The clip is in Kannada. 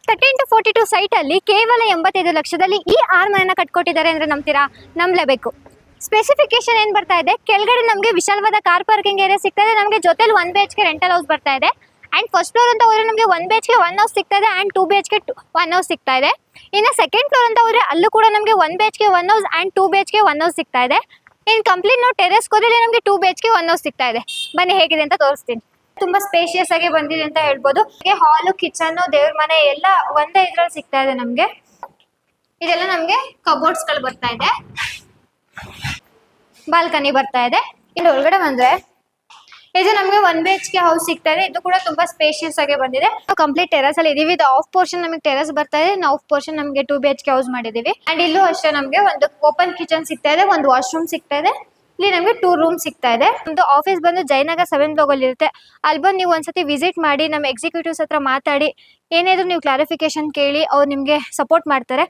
13 to 42 ಸೈಟ್ ಅಲ್ಲಿ ಕೇವಲ 85 ಲಕ್ಷದಲ್ಲಿ ಈ 6 ಮನೆಯನ್ನ ಕಟ್ಕೊಟ್ಟಿದ್ದಾರೆ ಅಂದ್ರೆ ನಂಬ್ತೀರಾ? ನಂಬಲೇಬೇಕು. ಸ್ಪೆಸಿಫಿಕೇಶನ್ ಏನ್ ಬರ್ತಾ ಇದೆ, ಕೆಳಗಡೆ ನಮಗೆ ವಿಶಾಲವಾದ ಕಾರ್ ಪಾರ್ಕಿಂಗ್ ಏರಿಯಾ ಸಿಗ್ತಾ ಇದೆ. ನಮಗೆ ಜೊತೆಲಿ 1 BHK ರೆಂಟಲ್ ಹೌಸ್ ಬರ್ತಾ ಇದೆ. ಅಂಡ್ ಫಸ್ಟ್ ಫ್ಲೋರ್ ಅಂತ ಹೋದ್ರೆ ನಮಗೆ 1 BHK 1 ಹೌಸ್ ಸಿಗ್ತಾ ಇದೆ ಅಂಡ್ 2 BHK 1 ಹೌಸ್ ಸಿಗ್ತಾ ಇದೆ. ಇನ್ನು ಸೆಕೆಂಡ್ ಫ್ಲೋರ್ ಅಂತ ಹೋದ್ರೆ ಅಲ್ಲೂ ಕೂಡ ನಮಗೆ 1 BHK 1 house and 2 BHK 1 house ಸಿಗ್ತಾ ಇದೆ. ಇನ್ ಕಂಪ್ಲೀಟ್ ನಾವು ಟೆರೆಸ್ ಹೋದ್ರೆ ನಮಗೆ 2 BHK 1 ಹೌಸ್ ಸಿಗ್ತಾ ಇದೆ. ಬನ್ನಿ ಹೇಗಿದೆ ಅಂತ ತೋರಿಸ್ತೀನಿ. ತುಂಬಾ ಸ್ಪೇಷಿಯಸ್ ಆಗಿ ಬಂದಿದೆ ಅಂತ ಹೇಳ್ಬೋದು. ಹಾಲು, ಕಿಚನ್, ದೇವ್ರ ಮನೆ ಎಲ್ಲ ಒಂದೇ ಇದ್ರಲ್ಲಿ ಸಿಗ್ತಾ ಇದೆ ನಮ್ಗೆ. ಇದೆಲ್ಲ ನಮ್ಗೆ ಕಬೋರ್ಡ್ಸ್ ಗಳು ಬರ್ತಾ ಇದೆ, ಬಾಲ್ಕನಿ ಬರ್ತಾ ಇದೆ. ಇಲ್ಲಿ ಒಳಗಡೆ ಬಂದ್ರೆ ಇದು ನಮ್ಗೆ 1 BHK ಹೌಸ್ ಸಿಗ್ತಾ ಇದೆ. ಇದು ಕೂಡ ತುಂಬಾ ಸ್ಪೇಷಿಯಸ್ ಆಗಿ ಬಂದಿದೆ. ಕಂಪ್ಲೀಟ್ ಟೆರಸ್ ಅಲ್ಲಿ ಇದೀವಿ. ಇದು ಆಫ್ ಪೋರ್ಷನ್ ನಮಗೆ ಟೆರಸ್ ಬರ್ತಾ ಇದೆ, ಆಫ್ ಪೋರ್ಷನ್ ನಮಗೆ 2 BHK ಹೌಸ್ ಮಾಡಿದೀವಿ. ಅಂಡ್ ಇಲ್ಲೂ ಅಷ್ಟೇ ನಮ್ಗೆ ಒಂದು ಓಪನ್ ಕಿಚನ್ ಸಿಗ್ತಾ ಇದೆ, ಒಂದು ವಾಶ್ರೂಮ್ ಸಿಗ್ತಾ ಇದೆ. ಇಲ್ಲಿ ನಮಗೆ 2 ರೂಮ್ ಸಿಗ್ತಾ ಇದೆ. ಒಂದು ಆಫೀಸ್ ಬಂದು ಜಯನಗರ್ 7th ಫ್ಲೋರ್ ಅಲ್ಲಿ ಇರುತ್ತೆ. ಅಲ್ಲಿ ಬಂದು ನೀವು ಒಂದ್ಸತಿ ವಿಸಿಟ್ ಮಾಡಿ, ನಮ್ಮ ಎಕ್ಸಿಕ್ಯೂಟಿವ್ಸ್ ಹತ್ರ ಮಾತಾಡಿ, ಏನಾದ್ರು ನೀವು ಕ್ಲಾರಿಫಿಕೇಶನ್ ಕೇಳಿ, ಅವ್ರು ನಿಮ್ಗೆ ಸಪೋರ್ಟ್ ಮಾಡ್ತಾರೆ.